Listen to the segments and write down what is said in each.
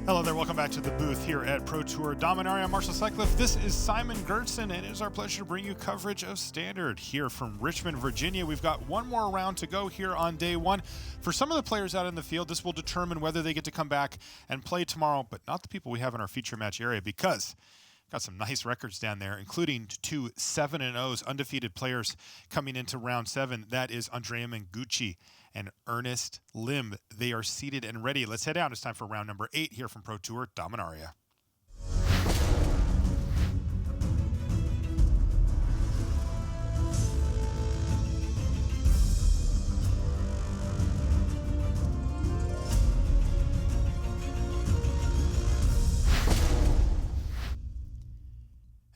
Hello there, welcome back to the booth here at Pro Tour Dominaria. I'm Marshall Sutcliffe. This is Simon Gertzen, and it is our pleasure to bring you coverage of Standard here from Richmond, Virginia. We've got one more round to go here on day one. For some of the players out in the field, this will determine whether they get to come back and play tomorrow, but not the people we have in our feature match area, because got some nice records down there, including two 7-0s, undefeated players coming into round 7. That is Andrea Mengucci and Ernest Lim. They are seated and ready. Let's head out. It's time for round number 8 here from Pro Tour Dominaria.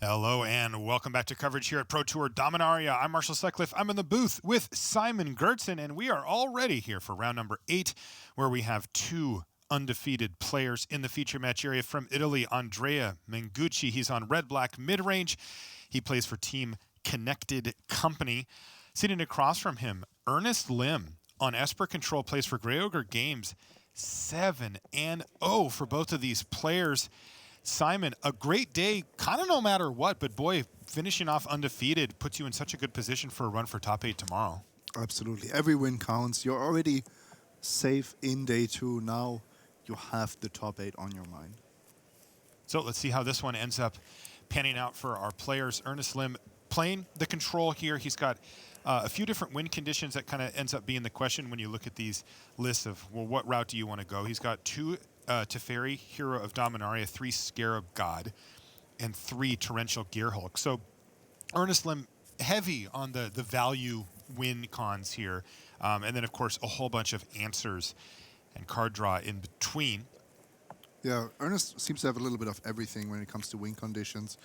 Hello and welcome back to coverage here at Pro Tour Dominaria. I'm Marshall Sutcliffe. I'm in the booth with Simon Gertzen, and we are all ready here for round number 8, where we have two undefeated players in the feature match area. From Italy, Andrea Mengucci. He's on Red-Black Midrange. He plays for Team Connected Company. Sitting across from him, Ernest Lim on Esper Control, plays for Grey Ogre Games. 7-0 for both of these players. Simon, a great day, kind of no matter what, but boy, finishing off undefeated puts you in such a good position for a run for top 8 tomorrow. Absolutely. Every win counts. You're already safe in day 2. Now you have the top 8 on your mind. So let's see how this one ends up panning out for our players. Ernest Lim playing the control here. He's got a few different win conditions that kind of ends up being the question when you look at these lists of, well, what route do you want to go? He's got 2 Teferi, Hero of Dominaria, 3 Scarab God, and 3 Torrential Gearhulk. So Ernest Lim heavy on the value win cons here. And then, of course, a whole bunch of answers and card draw in between. Yeah, Ernest seems to have a little bit of everything when it comes to win conditions.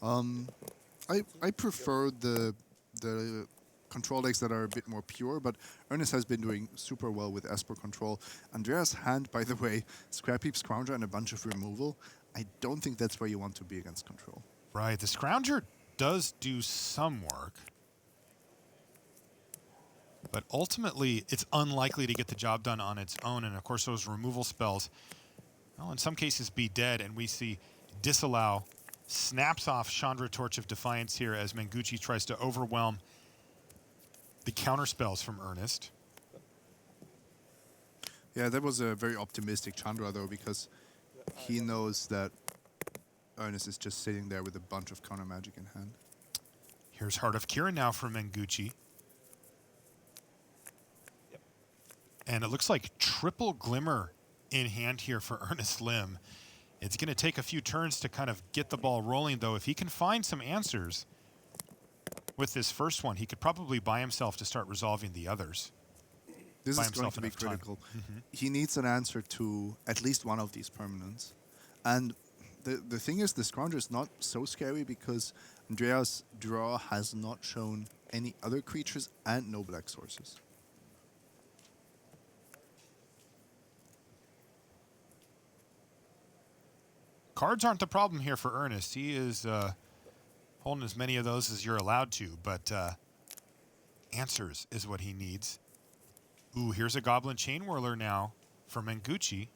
I prefer the control decks that are a bit more pure, but Ernest has been doing super well with Esper Control. Andrea's hand, by the way, Scrap Heap, Scrounger, and a bunch of removal. I don't think that's where you want to be against control. Right, the Scrounger does do some work, but ultimately it's unlikely to get the job done on its own. And of course, those removal spells, well, in some cases be dead, and we see Disallow snaps off Chandra Torch of Defiance here as Mengucci tries to overwhelm the counter spells from Ernest. Yeah, that was a very optimistic Chandra, though, because he knows that Ernest is just sitting there with a bunch of counter magic in hand. Here's Heart of Kirin now from Mengucci. Yep. And it looks like triple Glimmer in hand here for Ernest Lim. It's going to take a few turns to kind of get the ball rolling, though. If he can find some answers with this first one, he could probably buy himself to start resolving the others. This is going to be critical. He needs an answer to at least one of these permanents. And the thing is, the Scrounger is not so scary because Andrea's draw has not shown any other creatures and no black sources. Cards aren't the problem here for Ernest. He is holding as many of those as you're allowed to, but answers is what he needs. Ooh, here's a Goblin Chainwhirler now for Mengucci.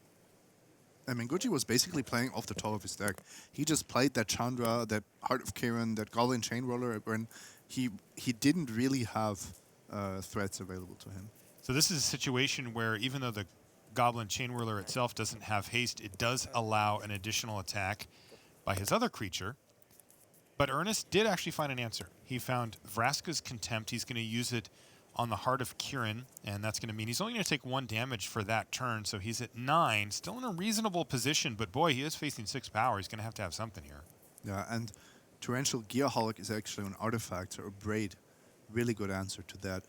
And Mengucci was basically playing off the top of his deck. He just played that Chandra, that Heart of Kirin, that Goblin Chainwhirler when he didn't really have threats available to him. So this is a situation where even though the Goblin Chainwhirler itself doesn't have haste, it does allow an additional attack by his other creature. But Ernest did actually find an answer. He found Vraska's Contempt. He's going to use it on the Heart of Kirin, and that's going to mean he's only going to take 1 damage for that turn, so he's at 9, still in a reasonable position, but boy, he is facing 6 power. He's going to have something here. Yeah, and Torrential Gearhulk is actually an artifact or a braid. Really good answer to that.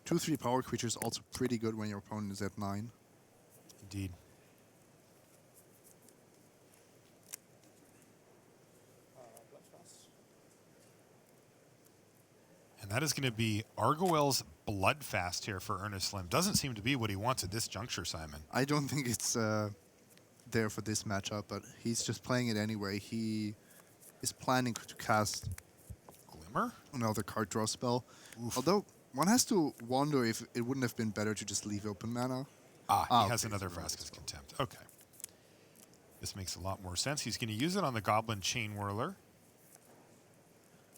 Two, 3 power creatures also pretty good when your opponent is at 9. Indeed. And that is going to be Argoel's Bloodfast here for Ernest Lim. Doesn't seem to be what he wants at this juncture, Simon. I don't think it's there for this matchup, but he's just playing it anyway. He is planning to cast Glimmer? another card draw spell. Oof. Although one has to wonder if it wouldn't have been better to just leave open mana. He has another Vraska's Contempt. Okay. This makes a lot more sense. He's going to use it on the Goblin Chainwhirler.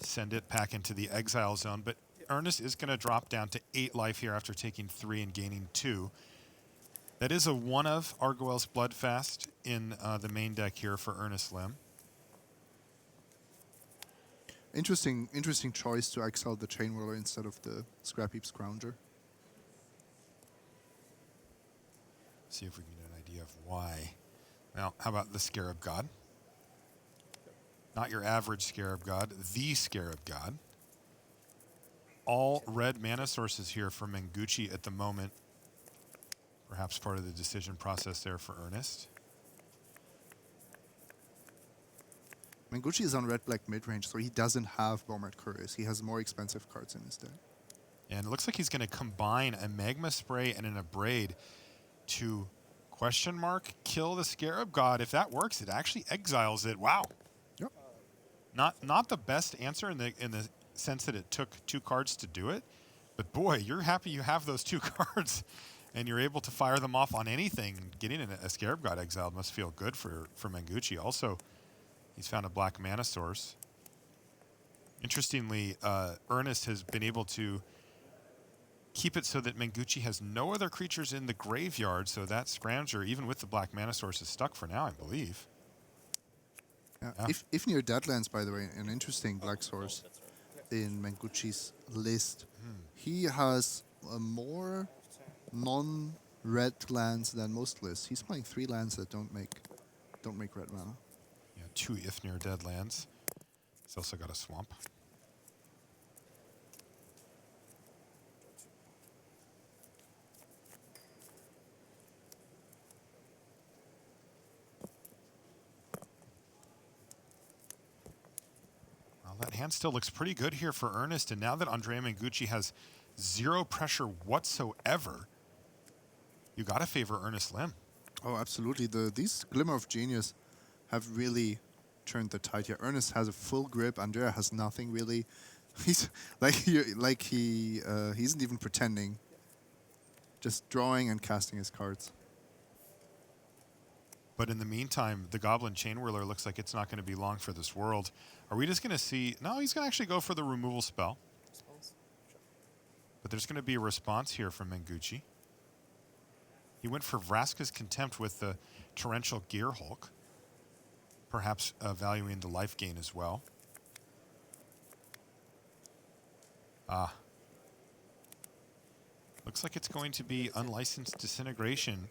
Send it back into the exile zone, but Ernest is going to drop down to 8 life here after taking 3 and gaining 2. That is a one of Argoel's Bloodfast in the main deck here for Ernest Lim. Interesting choice to exile the Chainwhirler instead of the Scrap Heap Scrounger. See if we can get an idea of why. Now, how about the Scarab God? Not your average Scarab God, the Scarab God. All red mana sources here for Mengucci at the moment. Perhaps part of the decision process there for Ernest. Mengucci is on Red-Black Midrange, so he doesn't have Bombard Couriers. He has more expensive cards in his deck. And it looks like he's going to combine a Magma Spray and an Abrade to kill the Scarab God. If that works, it actually exiles it. Wow. Yep. Not the best answer in the sense that it took 2 cards to do it, but boy, you're happy you have those 2 cards and you're able to fire them off on anything. Getting a Scarab God exiled must feel good for Mengucci. Also, he's found a black mana source. Interestingly, Ernest has been able to keep it so that Mengucci has no other creatures in the graveyard, so that Scrounger, even with the black mana source, is stuck for now, I believe. Yeah. If near Deadlands, by the way, an interesting black source in Mengucci's list. He has more non-red lands than most lists. He's playing 3 lands that don't make red mana. Yeah, 2 if near Deadlands. He's also got a swamp. That hand still looks pretty good here for Ernest, and now that Andrea Mengucci has 0 pressure whatsoever, you got to favor Ernest Lim. Oh, absolutely. These Glimmer of Genius have really turned the tide here. Ernest has a full grip. Andrea has nothing really. He's he isn't even pretending. Just drawing and casting his cards. But in the meantime, the Goblin Chainwhirler looks like it's not going to be long for this world. Are we just going to see... No, he's going to actually go for the removal spell. But there's going to be a response here from Mengucci. He went for Vraska's Contempt with the Torrential Gearhulk. Perhaps valuing the life gain as well. Looks like it's going to be Unlicensed Disintegration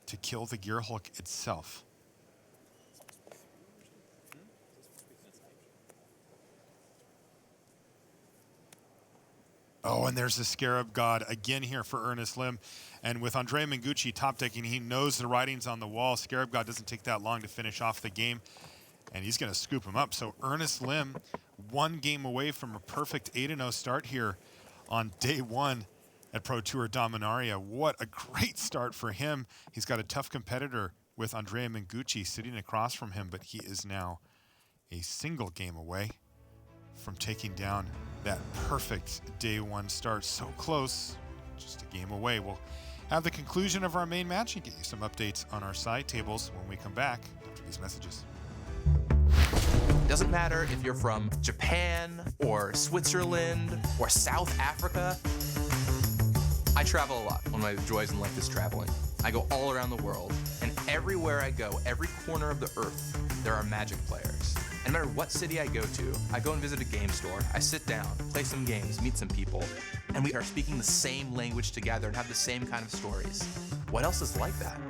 to kill the Gearhulk itself. Oh, and there's the Scarab God again here for Ernest Lim. And with Andrea Mengucci top decking, he knows the writing's on the wall. Scarab God doesn't take that long to finish off the game, and he's going to scoop him up. So Ernest Lim, 1 game away from a perfect 8-0 start here on day 1 at Pro Tour Dominaria. What a great start for him. He's got a tough competitor with Andrea Mengucci sitting across from him, but he is now a single game away from taking down that perfect day 1 start. So close, just a game away. We'll have the conclusion of our main match and get you some updates on our side tables when we come back after these messages. Doesn't matter if you're from Japan or Switzerland or South Africa. I travel a lot. One of my joys in life is traveling. I go all around the world, and everywhere I go, every corner of the earth, there are Magic players. And no matter what city I go to, I go and visit a game store, I sit down, play some games, meet some people, and we are speaking the same language together and have the same kind of stories. What else is like that?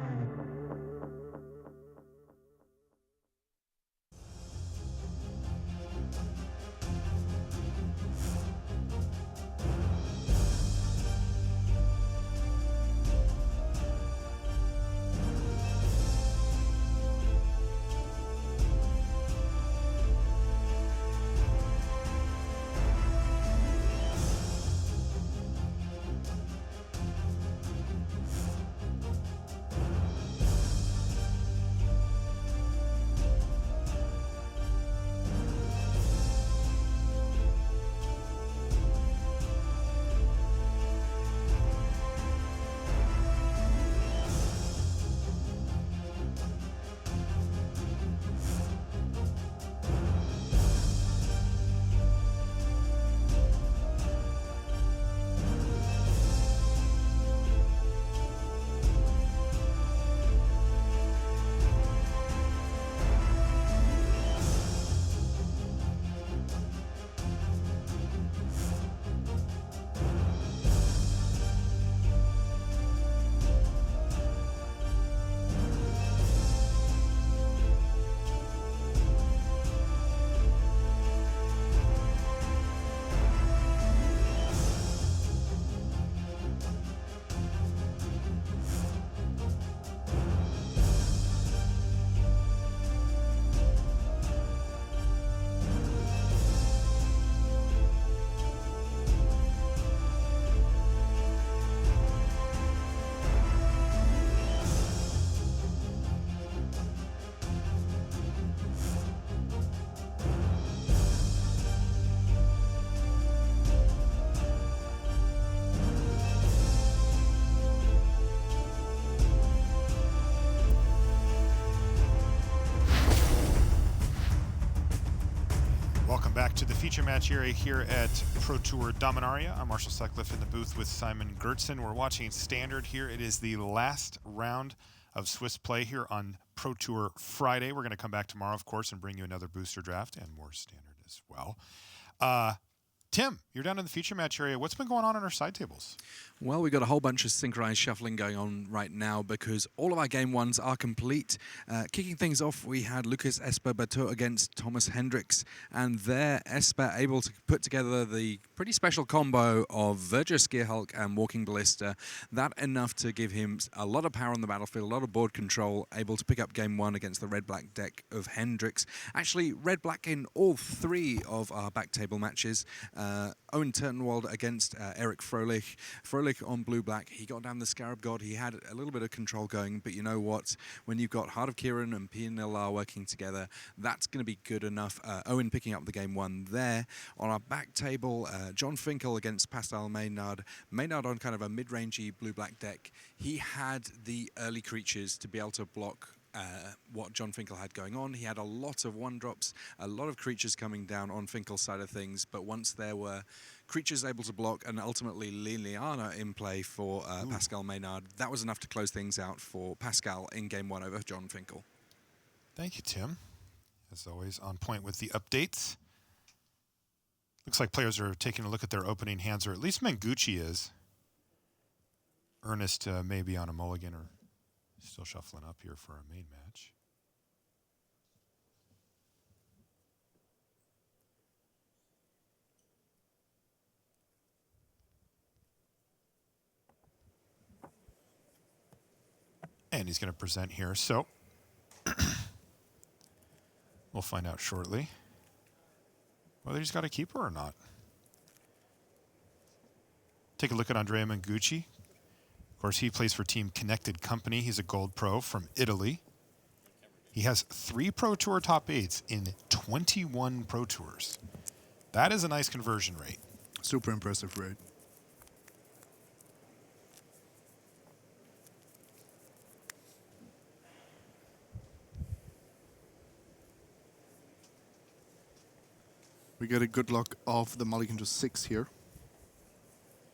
the feature match area here at Pro Tour Dominaria. I'm Marshall Sutcliffe in the booth with Simon Gertzen. We're watching Standard here. It is the last round of Swiss play here on Pro Tour Friday. We're going to come back tomorrow, of course, and bring you another booster draft and more Standard as well. Tim, you're down in the feature match area. What's been going on our side tables? Well, we've got a whole bunch of synchronized shuffling going on right now because all of our game ones are complete. Kicking things off, we had Lucas Esper Bateau against Thomas Hendricks, and there Esper able to put together the pretty special combo of Verger Skierhulk and Walking Ballista. That enough to give him a lot of power on the battlefield, a lot of board control, able to pick up game one against the red-black deck of Hendricks. Actually, red-black in all three of our back table matches. Owen Turtenwald against Eric Froelich. Froelich on blue-black. He got down the Scarab God. He had a little bit of control going, but you know what? When you've got Heart of Kieran and Pianillar working together, that's going to be good enough. Owen picking up the game one there. On our back table, John Finkel against Pascal Maynard. Maynard on kind of a mid-rangey blue-black deck. He had the early creatures to be able to block what John Finkel had going on. He had a lot of one-drops, a lot of creatures coming down on Finkel's side of things, but once there were creatures able to block and ultimately Liliana in play for Pascal Maynard, that was enough to close things out for Pascal in game one over John Finkel. Thank you, Tim. As always, on point with the updates. Looks like players are taking a look at their opening hands, or at least Mengucci is. Ernest may be on a mulligan or still shuffling up here for our main match. And he's going to present here, so we'll find out shortly whether he's got a keeper or not. Take a look at Andrea Mengucci. Of course, he plays for Team Connected Company. He's a gold pro from Italy. He has 3 Pro Tour top 8s in 21 Pro Tours. That is a nice conversion rate. Super impressive rate. We get a good luck of the mulligan to 6 here.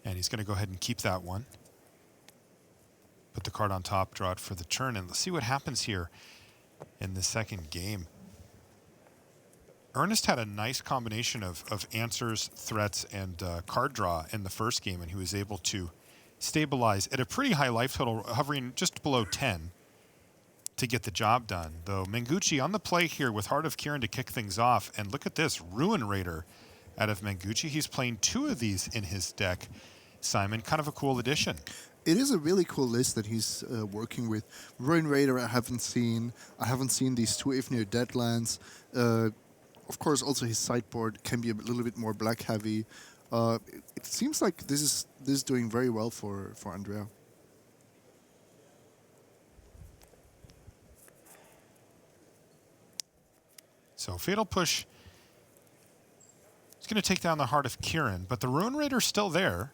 And he's going to go ahead and keep that one. Put the card on top, draw it for the turn, and let's see what happens here in the second game. Ernest had a nice combination of answers, threats, and card draw in the first game, and he was able to stabilize at a pretty high life total, hovering just below 10 to get the job done. Though Mengucci on the play here with Heart of Kieran to kick things off, and look at this, Ruin Raider out of Mengucci. He's playing 2 of these in his deck. Simon, kind of a cool addition. It is a really cool list that he's working with. Ruin Raider I haven't seen. I haven't seen these 2 if near deadlands. Of course, also his sideboard can be a little bit more black heavy. It seems like this is doing very well for Andrea. So Fatal Push is going to take down the Heart of Kieran, but the Ruin Raider's still there.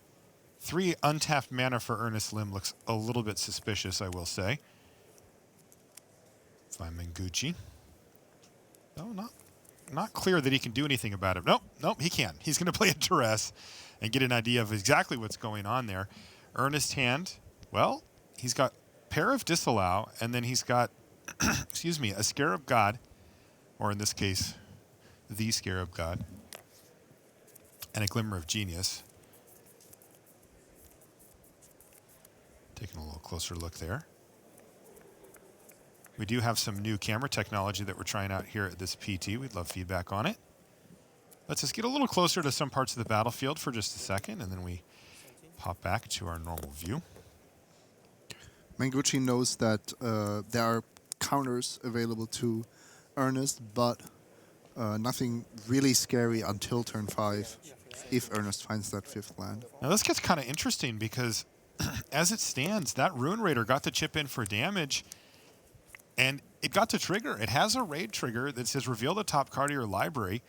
3 untapped mana for Ernest Lim looks a little bit suspicious, I will say. Find Mengucci. No, not clear that he can do anything about it. Nope, he can. He's going to play a Duress and get an idea of exactly what's going on there. Ernest hand, well, he's got Pair of Disallow, and then he's got, excuse me, a Scarab God, or in this case, the Scarab God, and a Glimmer of Genius. Taking a little closer look there. We do have some new camera technology that we're trying out here at this PT. We'd love feedback on it. Let's just get a little closer to some parts of the battlefield for just a second, and then we pop back to our normal view. Mengucci knows that there are counters available to Ernest, but nothing really scary until turn 5, if Ernest finds that 5th land. Now this gets kind of interesting because as it stands, that Ruin Raider got to chip in for damage, and it got to trigger. It has a raid trigger that says reveal the top card of your library.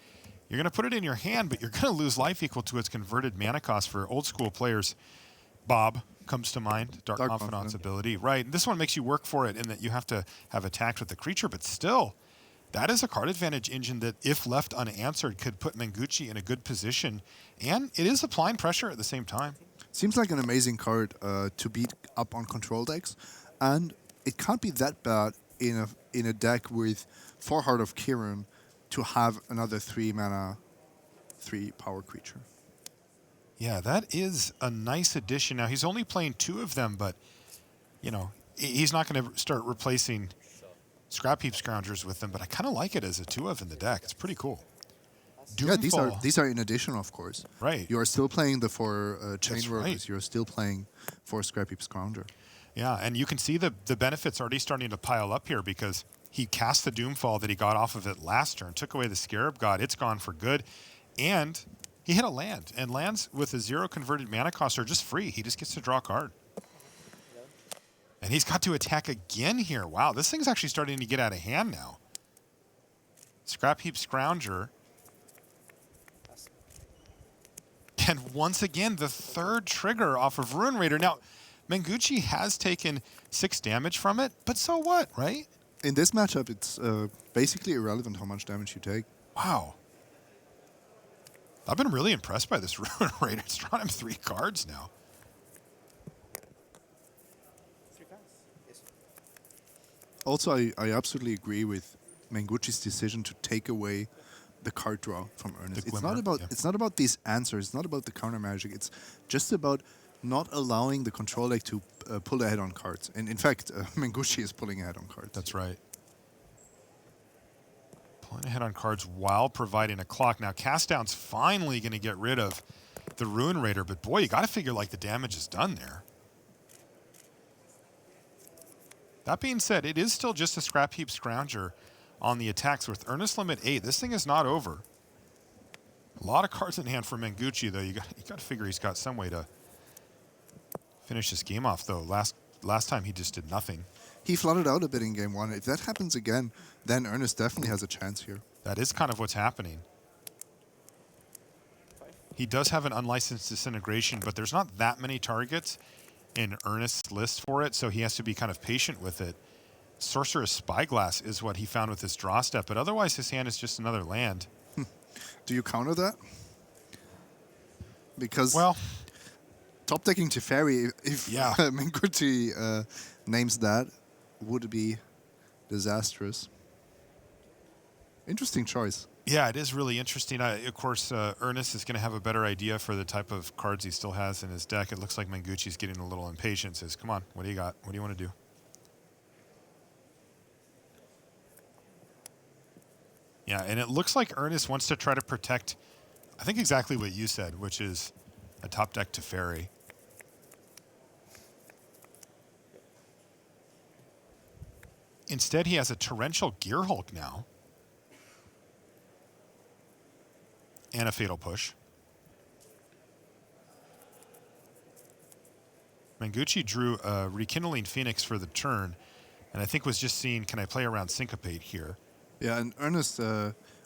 You're going to put it in your hand, but you're going to lose life equal to its converted mana cost. For old school players, Bob comes to mind, Dark Confidant's ability. Right, and this one makes you work for it in that you have to have attacked with the creature, but still, that is a card advantage engine that, if left unanswered, could put Mengucci in a good position, and it is applying pressure at the same time. Seems like an amazing card to beat up on control decks, and it can't be that bad in a deck with 4 Heart of Kiran to have another 3 mana, 3 power creature. Yeah, that is a nice addition. Now, he's only playing 2 of them, but, he's not going to start replacing Scrap Heap Scroungers with them, but I kind of like it as a 2-of in the deck. It's pretty cool. Yeah, Doomfall. these are in addition, of course. Right. You are still playing the 4 Chainwhirlers. Right. You're still playing 4 Scrap Heap Scrounger. Yeah, and you can see the benefits already starting to pile up here because he cast the Doomfall that he got off of it last turn, took away the Scarab God. It's gone for good, and he hit a land. And lands with a 0 converted mana cost are just free. He just gets to draw a card. And he's got to attack again here. Wow, this thing's actually starting to get out of hand now. Scrap Heap Scrounger. And once again, the 3rd trigger off of Ruin Raider. Now, Mengucci has taken 6 damage from it, but so what, right? In this matchup, it's basically irrelevant how much damage you take. Wow. I've been really impressed by this Ruin Raider. It's drawn him 3 cards now. Also, I absolutely agree with Mengucci's decision to take away the card draw from Ernest. It's not about these answers. It's not about the counter magic. It's just about not allowing the control deck to pull ahead on cards. And in fact, Mengucci is pulling ahead on cards. That's right. Pulling ahead on cards while providing a clock. Now, Castdown's finally going to get rid of the Ruin Raider, but boy, you got to figure like the damage is done there. That being said, it is still just a Scrap Heap Scrounger on the attacks with Ernest Lim at 8. This thing is not over. A lot of cards in hand for Mengucci, though. You got to figure he's got some way to finish this game off, though. Last time he just did nothing. He flooded out a bit in game 1. If that happens again, then Ernest definitely has a chance here. That is kind of what's happening. He does have an unlicensed disintegration, but there's not that many targets in Ernest's list for it, so he has to be kind of patient with it. Sorcerer's Spyglass is what he found with his draw step, but otherwise his hand is just another land. Do you counter that? Because well, top decking Teferi, if Mengucci names that, would be disastrous. Interesting choice. Yeah, it is really interesting. Of course, Ernest is going to have a better idea for the type of cards he still has in his deck. It looks like Mengucci's getting a little impatient. Says, come on, what do you got? What do you want to do? Yeah, and it looks like Ernest wants to try to protect, I think exactly what you said, which is a top deck Teferi. Instead, he has a Torrential Gearhulk now. And a Fatal Push. Mengucci drew a Rekindling Phoenix for the turn, and I think was just seeing, can I play around Syncopate here? Yeah, and Ernest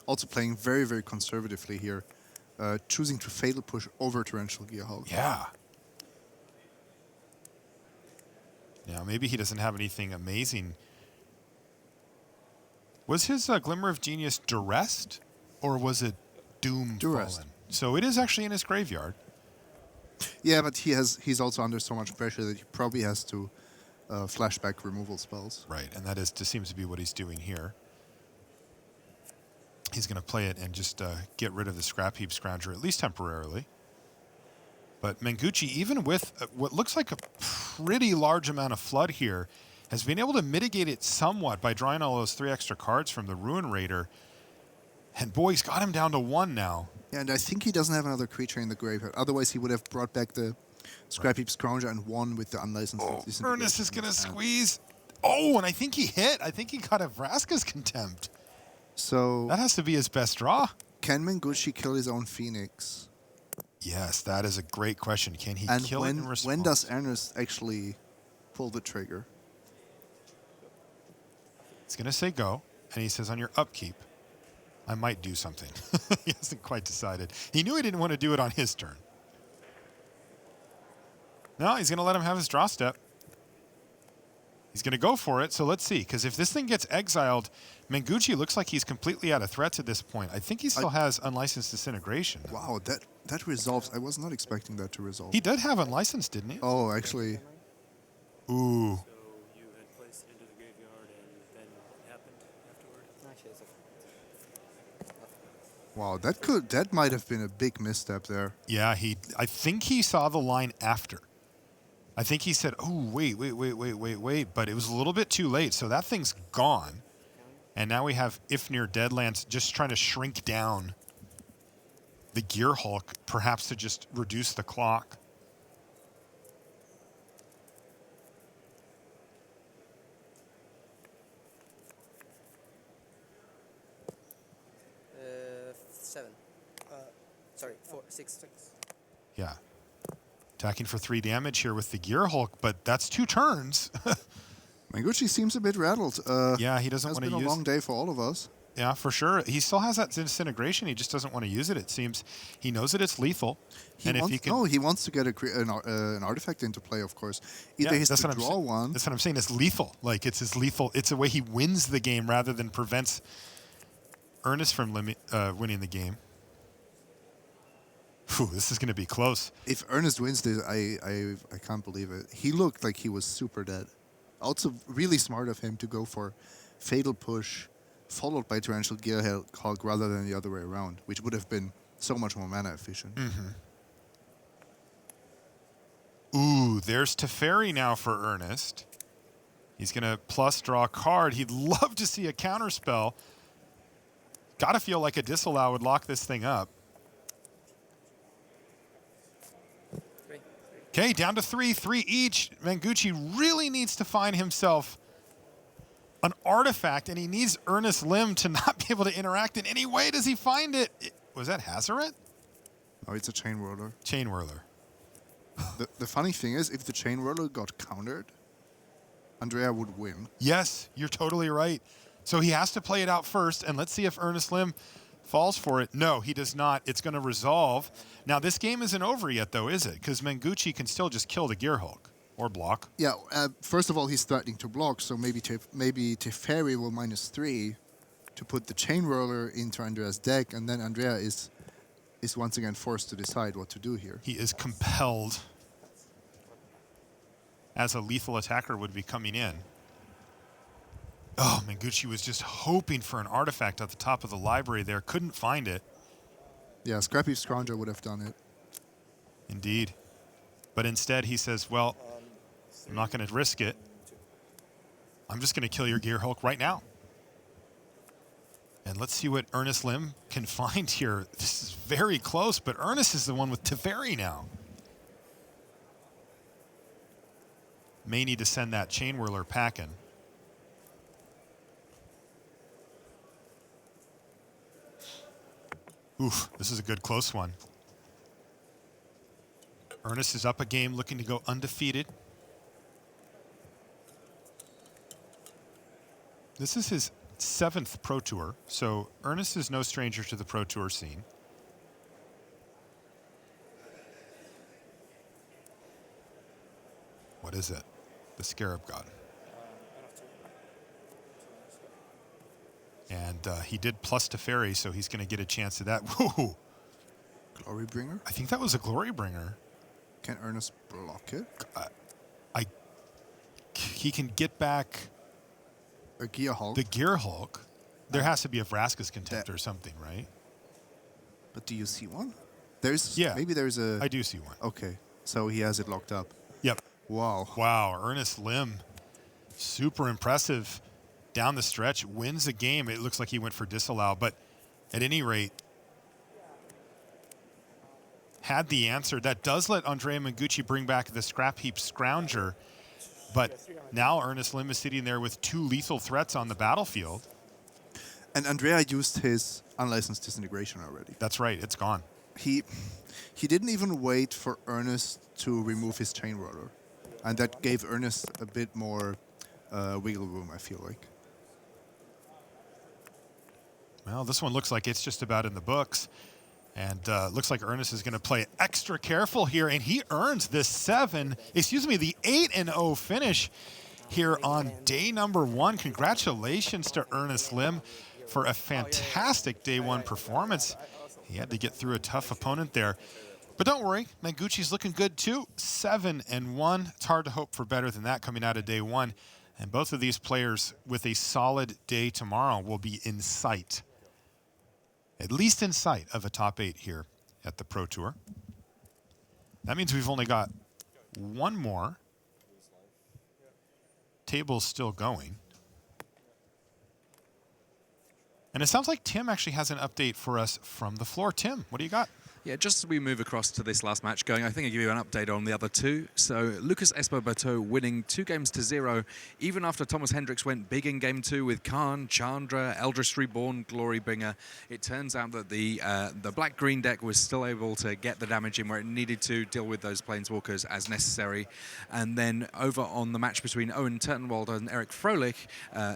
also playing very, very conservatively here, choosing to Fatal Push over Torrential Gearhulk. Yeah. Now, maybe he doesn't have anything amazing. Was his Glimmer of Genius duressed, or was it doomed fallen? So it is actually in his graveyard. Yeah, but he's also under so much pressure that he probably has to flashback removal spells. Right, and that seems to be what he's doing here. He's going to play it and just get rid of the Scrap Heap Scrounger, at least temporarily. But Mengucci, even with what looks like a pretty large amount of flood here, has been able to mitigate it somewhat by drawing all those 3 extra cards from the Ruin Raider. And boy, he's got him down to 1 now. Yeah, and I think he doesn't have another creature in the graveyard. Otherwise, he would have brought back the Scrap Heap Scrounger and won with the unlicensed. Oh, Ernest is going to squeeze. Oh, and I think he hit. I think he got a Vraska's Contempt. So that has to be his best draw. Can Mengucci kill his own Phoenix? Yes, that is a great question. Can he kill it in response? When does Ernest actually pull the trigger? He's going to say go, and he says on your upkeep, I might do something. He hasn't quite decided. He knew he didn't want to do it on his turn. No, he's going to let him have his draw step. He's going to go for it, so let's see. Because if this thing gets exiled, Mengucci looks like he's completely out of threats at this point. I think he still has Unlicensed Disintegration. Wow, that resolves. I was not expecting that to resolve. He did have Unlicensed, didn't he? Oh, actually. Ooh. So you had placed it into the graveyard, and then what happened afterward? Wow, that might have been a big misstep there. Yeah, I think he saw the line after. I think he said, oh, wait, but it was a little bit too late, so that thing's gone. And now we have Ifnir Deadlands just trying to shrink down the Gear Hulk, perhaps to just reduce the clock. Seven. Sorry, 4, 6. Yeah. Attacking for 3 damage here with the Gear Hulk, but that's 2 turns. Mengucci seems a bit rattled. Yeah, he doesn't want to use... It's been a long day for all of us. Yeah, for sure. He still has that Disintegration. He just doesn't want to use it, it seems. He knows that it's lethal. He wants to get an artifact into play, of course. Either he has to draw one. That's what I'm saying. It's lethal. Like, it's his lethal. It's a way he wins the game rather than prevents Ernest from winning the game. Whew, this is going to be close. If Ernest wins this, I can't believe it. He looked like he was super dead. Also, really smart of him to go for Fatal Push, followed by Torrential Gear Hulk rather than the other way around, which would have been so much more mana efficient. Ooh, there's Teferi now for Ernest. He's going to plus draw a card. He'd love to see a counterspell. Gotta feel like a disallow would lock this thing up. Okay, down to 3 each. Mengucci really needs to find himself an artifact, and he needs Ernest Lim to not be able to interact in any way. Does he find it? Was that Hazoret? Oh, it's a Chainwhirler. Chainwhirler. The funny thing is, if the Chainwhirler got countered, Andrea would win. Yes, you're totally right. So he has to play it out first, and let's see if Ernest Lim falls for it. No, he does not. It's going to resolve. Now, this game isn't over yet, though, is it? Because Mengucci can still just kill the Gear Hulk or block. Yeah, first of all, he's threatening to block, so maybe Teferi will -3 to put the Chainwhirler into Andrea's deck, and then Andrea is once again forced to decide what to do here. He is compelled, as a lethal attacker would be coming in. Oh, Mengucci was just hoping for an artifact at the top of the library there. Couldn't find it. Yeah, Scrappy Scrounger would have done it. Indeed. But instead he says, well, I'm not going to risk it. I'm just going to kill your Gear Hulk right now. And let's see what Ernest Lim can find here. This is very close, but Ernest is the one with Teferi now. May need to send that Chainwhirler packing. Oof, this is a good close one. Ernest is up a game looking to go undefeated. This is his 7th Pro Tour, so Ernest is no stranger to the Pro Tour scene. What is it? The Scarab God. And he did plus Teferi, so he's going to get a chance at that. Whoa! Glorybringer? I think that was a Glorybringer. Can Ernest block it? He can get back A Gear Hulk? the Gear Hulk. There has to be a Vraska's Contempt or something, right? But do you see one? There's Yeah. Maybe there's a... I do see one. Okay, so he has it locked up. Yep. Wow. Wow, Ernest Lim, super impressive down the stretch, wins the game. It looks like he went for disallow, but at any rate, had the answer. That does let Andrea Mengucci bring back the Scrap Heap Scrounger, but now Ernest Lim is sitting there with 2 lethal threats on the battlefield. And Andrea used his Unlicensed Disintegration already. That's right, it's gone. He didn't even wait for Ernest to remove his Chainwhirler. And that gave Ernest a bit more wiggle room, I feel like. Well, this one looks like it's just about in the books. And looks like Ernest is going to play extra careful here, and he earns the 8-0 finish. here on day number 1. Congratulations to Ernest Lim for a fantastic day 1 performance. He had to get through a tough opponent there. But don't worry, Mengucci's looking good too. 7-1. It's hard to hope for better than that coming out of day 1. And both of these players with a solid day tomorrow will be in sight, at least in sight of a top 8 here at the Pro Tour. That means we've only got one more. Table's still going. And it sounds like Tim actually has an update for us from the floor. Tim, what do you got? Yeah, just as we move across to this last match going, I think I'll give you an update on the other two. So Lucas Esper Bateau winning 2-0, even after Thomas Hendricks went big in game 2 with Khan, Chandra, Eldritch Reborn, Glorybringer. It turns out that the black-green deck was still able to get the damage in where it needed to deal with those Planeswalkers as necessary. And then over on the match between Owen Turtenwald and Eric Froelich,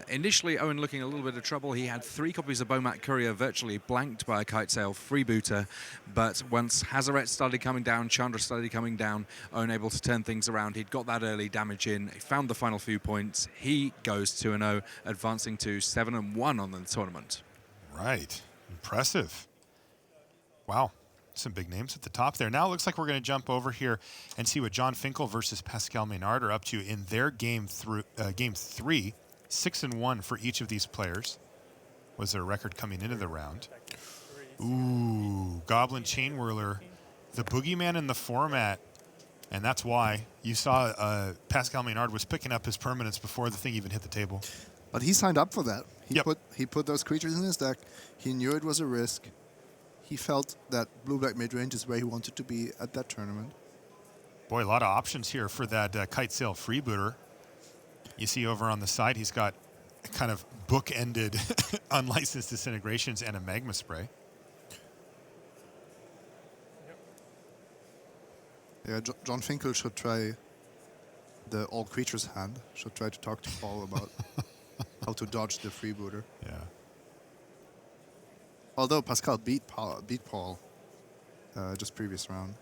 initially Owen looking a little bit of trouble. He had 3 copies of Bomat Courier virtually blanked by a Kitesail freebooter, but once Hazaret started coming down, Chandra started coming down, Owen able to turn things around. He'd got that early damage in. He found the final few points. He goes 2-0, advancing to 7-1 on the tournament. Right. Impressive. Wow. Some big names at the top there. Now it looks like we're going to jump over here and see what John Finkel versus Pascal Maynard are up to in their game 3. 6-1 for each of these players was their record coming into the round. Ooh, Goblin Chainwhirler, the boogeyman in the format. And that's why you saw Pascal Maynard was picking up his permanents before the thing even hit the table. But he signed up for that. He Yep. put those creatures in his deck. He knew it was a risk. He felt that blue-black midrange is where he wanted to be at that tournament. Boy, a lot of options here for that Kitesail freebooter. You see over on the side, he's got kind of book-ended unlicensed disintegrations and a magma spray. Yeah, John Finkel should try the all creatures hand. Should try to talk to Paul about how to dodge the freebooter. Yeah. Although Pascal beat Paul just previous round.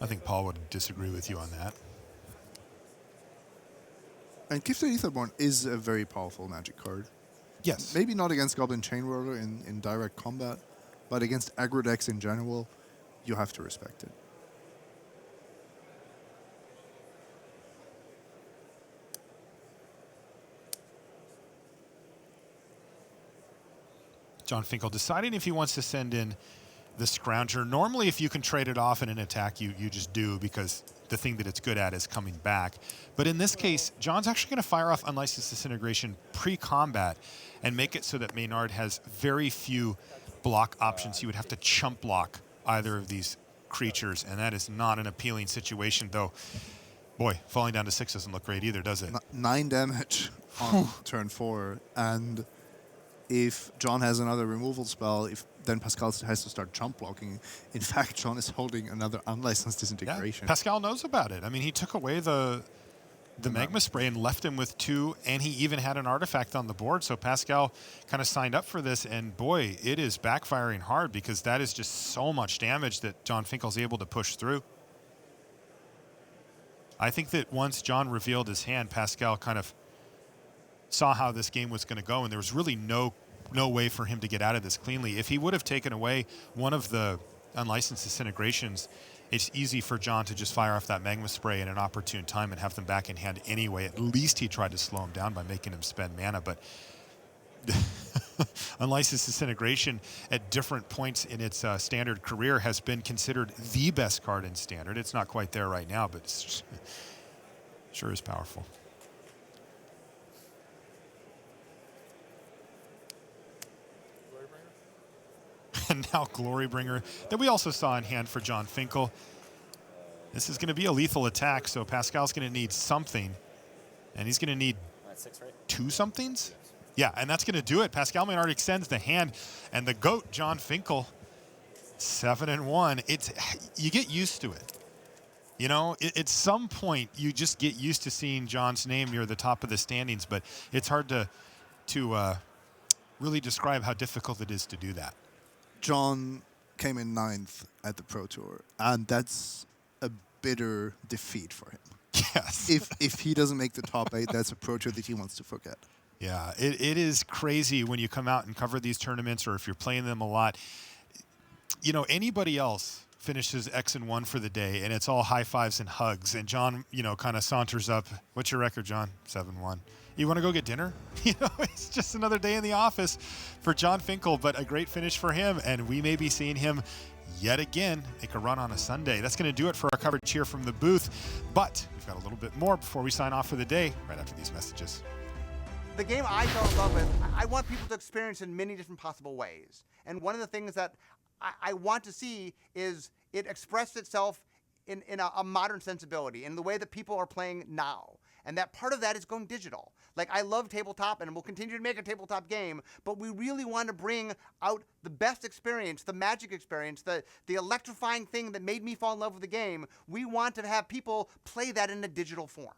I think Paul would disagree with you on that. And Gifted Etherborn is a very powerful magic card. Yes. Maybe not against Goblin Chainwhirler in direct combat, but against aggro decks in general, you have to respect it. John Finkel deciding if he wants to send in the Scrounger. Normally, if you can trade it off in an attack, you just do, because the thing that it's good at is coming back. But in this case, John's actually going to fire off Unlicensed Disintegration pre-combat and make it so that Maynard has very few block options. He would have to chump block either of these creatures, and that is not an appealing situation, though. Boy, falling down to 6 doesn't look great either, does it? 9 damage on turn 4, and if John has another removal spell, then Pascal has to start jump blocking. In fact, John is holding another unlicensed disintegration. Yeah, Pascal knows about it. I mean, he took away the magma spray and left him with 2, and he even had an artifact on the board. So Pascal kind of signed up for this, and boy, it is backfiring hard, because that is just so much damage that John Finkel's able to push through. I think that once John revealed his hand, Pascal kind of saw how this game was going to go, and there was really no way for him to get out of this cleanly. If he would have taken away one of the unlicensed disintegrations, it's easy for John to just fire off that magma spray in an opportune time and have them back in hand anyway. At least he tried to slow him down by making him spend mana, but unlicensed disintegration at different points in its standard career has been considered the best card in standard. It's not quite there right now, but it's sure is powerful. And now Glorybringer that we also saw in hand for John Finkel. This is going to be a lethal attack, so Pascal's going to need something, and he's going to need 2 somethings. Yeah, and that's going to do it. Pascal Maynard extends the hand, and the GOAT, John Finkel, 7-1. You get used to it. You know, at some point, you just get used to seeing John's name near the top of the standings, but it's hard to really describe how difficult it is to do that. John came in 9th at the Pro Tour, and that's a bitter defeat for him. Yes. If he doesn't make the top 8, that's a Pro Tour that he wants to forget. Yeah, it is crazy when you come out and cover these tournaments, or if you're playing them a lot. You know, anybody else finishes X and 1 for the day, and it's all high fives and hugs. And John, you know, kind of saunters up. What's your record, John? 7-1. You want to go get dinner? You know, it's just another day in the office for John Finkel, but a great finish for him. And we may be seeing him yet again make a run on a Sunday. That's going to do it for our coverage here from the booth. But we've got a little bit more before we sign off for the day, right after these messages. The game I fell in love with, I want people to experience in many different possible ways. And one of the things that I want to see is it expressed itself in a modern sensibility, in the way that people are playing now. And that part of that is going digital. Like, I love tabletop, and we'll continue to make a tabletop game, but we really want to bring out the best experience, the magic experience, the electrifying thing that made me fall in love with the game. We want to have people play that in a digital form.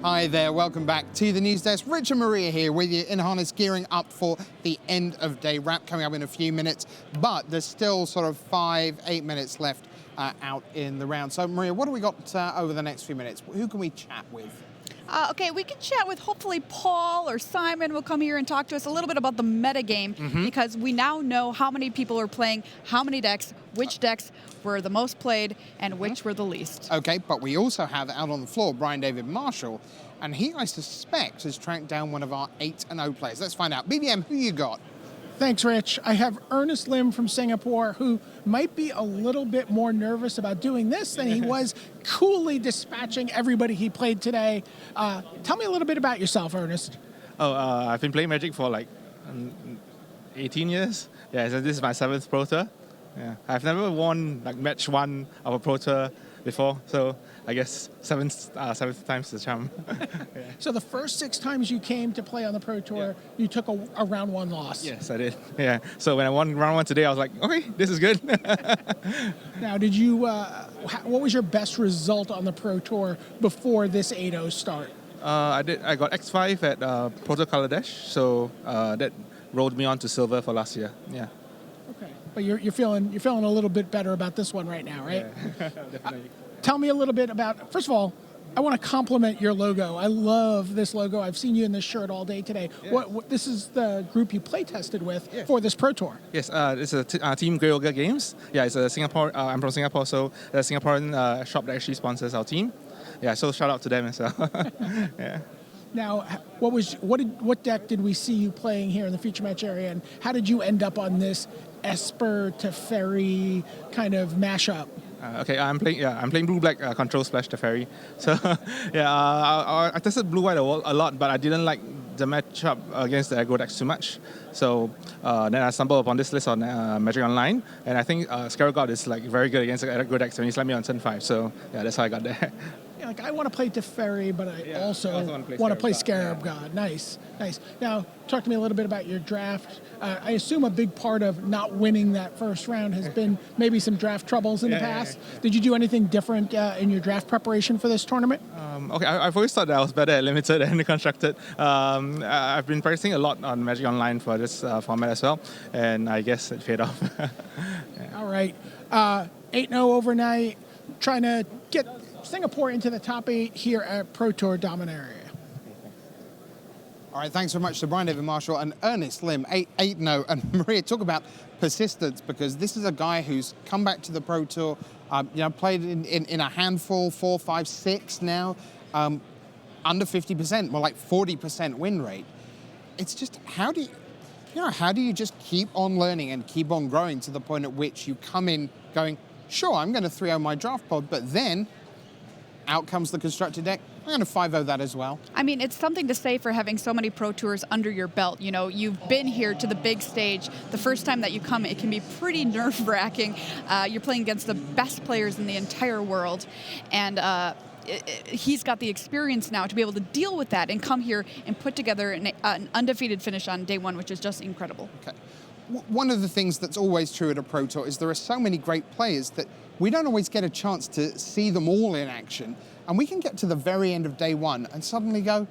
Hi there, welcome back to the news desk. Rich and Maria here with you in harness, gearing up for the end of day wrap coming up in a few minutes, but there's still sort of 5-8 minutes left out in the round. So Maria, what do we got over the next few minutes? Who can we chat with? Okay, we can chat with hopefully Paul or Simon will come here and talk to us a little bit about the metagame, because we now know how many people are playing, how many decks, which decks were the most played, and which were the least. Okay, but we also have out on the floor Brian David Marshall, and he, I suspect, has tracked down one of our 8-0 players. Let's find out. BBM, who you got? Thanks, Rich. I have Ernest Lim from Singapore, who might be a little bit more nervous about doing this than he was coolly dispatching everybody he played today. Tell me a little bit about yourself, Ernest. I've been playing Magic for like 18 years. Yeah, so this is my 7th Pro Tour. Yeah, I've never won like match 1 of a Pro Tour before, so I guess seventh time's the charm. Yeah. So the first 6 times you came to play on the Pro Tour, you took a round 1 loss. Yes, I did. Yeah. So when I won round 1 today, I was like, okay, this is good. Now, did you? What was your best result on the Pro Tour before this 8-0 start? I got X5 at Pro Tour Color Dash, so that rolled me on to silver for last year. Yeah. Okay, but you're feeling a little bit better about this one right now, right? Yeah, definitely. Tell me a little bit about, first of all, I want to compliment your logo. I love this logo. I've seen you in this shirt all day today. Yeah. This is the group you play tested with for this Pro Tour. Yes, it's a Team Grey Ogre Games. Yeah, it's a Singapore. I'm from Singapore, so the Singaporean shop that actually sponsors our team. Yeah, so shout out to them as well. Yeah. Now, what deck did we see you playing here in the feature match area, and how did you end up on this Esper Teferi kind of mashup? Okay, I'm playing blue-black control splash Teferi. So I tested blue-white a lot, but I didn't like the matchup against the aggro decks too much. So then I stumbled upon this list on Magic Online, and I think Scarab God is like very good against the aggro decks when he slapped me on turn 5. So yeah, that's how I got there. Yeah, like I want to play Teferi, but I also want to play Scarab God. Nice. Now, talk to me a little bit about your draft. I assume a big part of not winning that first round has been maybe some draft troubles in the past. Did you do anything different in your draft preparation for this tournament? Okay, I've always thought that I was better at limited and constructed. I've been practicing a lot on Magic Online for this format as well, and I guess it paid off. All right, 8-0 overnight, trying to get Singapore into the top 8 here at Pro Tour Dominaria. All right, thanks very much to Brian David Marshall and Ernest Lim, 8-0. And Maria, talk about persistence, because this is a guy who's come back to the Pro Tour, played in a handful, 4, 5, 6 now, under 50%, more like 40% win rate. It's just, how do you just keep on learning and keep on growing to the point at which you come in going, sure, I'm going to 3-0 my draft pod, but then out comes the constructed deck. I'm going to 5-0 that as well. I mean, it's something to say for having so many Pro Tours under your belt. You know, you've been here to the big stage. The first time that you come, it can be pretty nerve-wracking. You're playing against the best players in the entire world. And he's got the experience now to be able to deal with that and come here and put together an undefeated finish on day 1, which is just incredible. Okay. One of the things that's always true at a Pro Tour is there are so many great players that we don't always get a chance to see them all in action. And we can get to the very end of day 1 and suddenly go,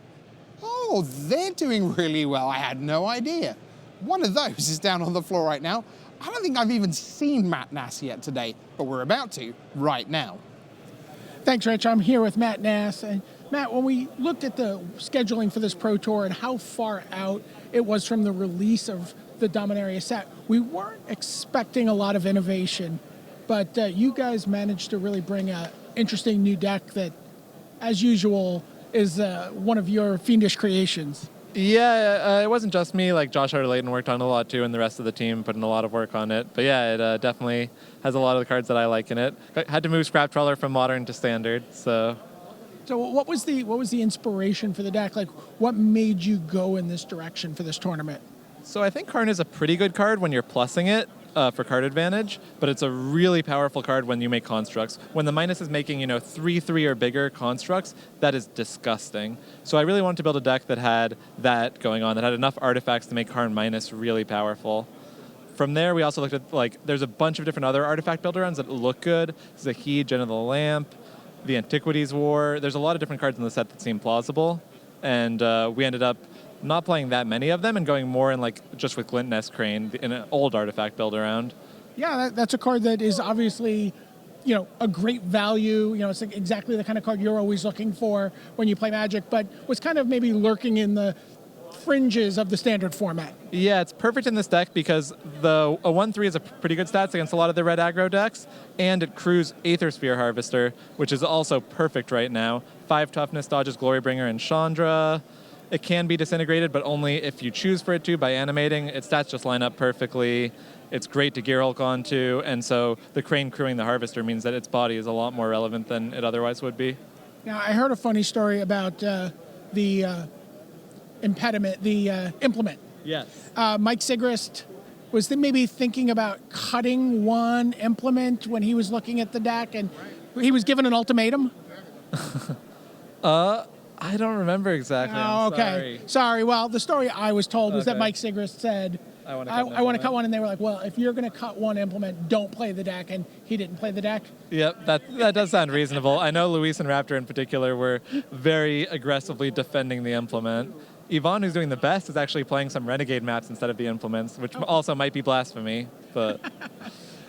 oh, they're doing really well. I had no idea. One of those is down on the floor right now. I don't think I've even seen Matt Nass yet today, but we're about to right now. Thanks, Rich. I'm here with Matt Nass. And Matt, when we looked at the scheduling for this Pro Tour and how far out it was from the release of the Dominaria set, we weren't expecting a lot of innovation, but you guys managed to really bring an interesting new deck that, as usual, is one of your fiendish creations. Yeah, it wasn't just me. Like Josh Arlayton worked on a lot too, and the rest of the team put in a lot of work on it. But yeah, it definitely has a lot of the cards that I like in it. Had to move Scrap Trawler from Modern to Standard, so. So what was the inspiration for the deck? Like, what made you go in this direction for this tournament? So I think Karn is a pretty good card when you're plussing it for card advantage, but it's a really powerful card when you make constructs. When the minus is making, 3/3 or bigger constructs, that is disgusting. So I really wanted to build a deck that had that going on, that had enough artifacts to make Karn minus really powerful. From there, we also looked at, there's a bunch of different other artifact builder runs that look good. Zahid, Gen of the Lamp, the Antiquities War. There's a lot of different cards in the set that seem plausible, and we ended up not playing that many of them and going more in like just with Glint Nest Crane in an old artifact build around. Yeah, that's a card that is obviously, a great value. It's like exactly the kind of card you're always looking for when you play Magic, but was kind of maybe lurking in the fringes of the standard format. Yeah, it's perfect in this deck because a 1/3 is a pretty good stats against a lot of the red aggro decks, and it crews Aether Sphere Harvester, which is also perfect right now. 5 toughness, dodges Glorybringer and Chandra. It can be disintegrated, but only if you choose for it to by animating. Its stats just line up perfectly. It's great to Gear Hulk onto, and so the Crane crewing the Harvester means that its body is a lot more relevant than it otherwise would be. Now, I heard a funny story about the impediment, the implement. Yes. Mike Sigrist was maybe thinking about cutting one implement when he was looking at the deck, and he was given an ultimatum. I don't remember exactly. Oh, okay. Sorry. Well, the story I was told was that Mike Sigrist said, I want to cut one, and they were like, well, if you're going to cut one implement, don't play the deck, and he didn't play the deck. Yep, that does sound reasonable. I know Luis and Raptor in particular were very aggressively defending the implement. Yvonne, who's doing the best, is actually playing some Renegade maps instead of the implements, which also might be blasphemy, but...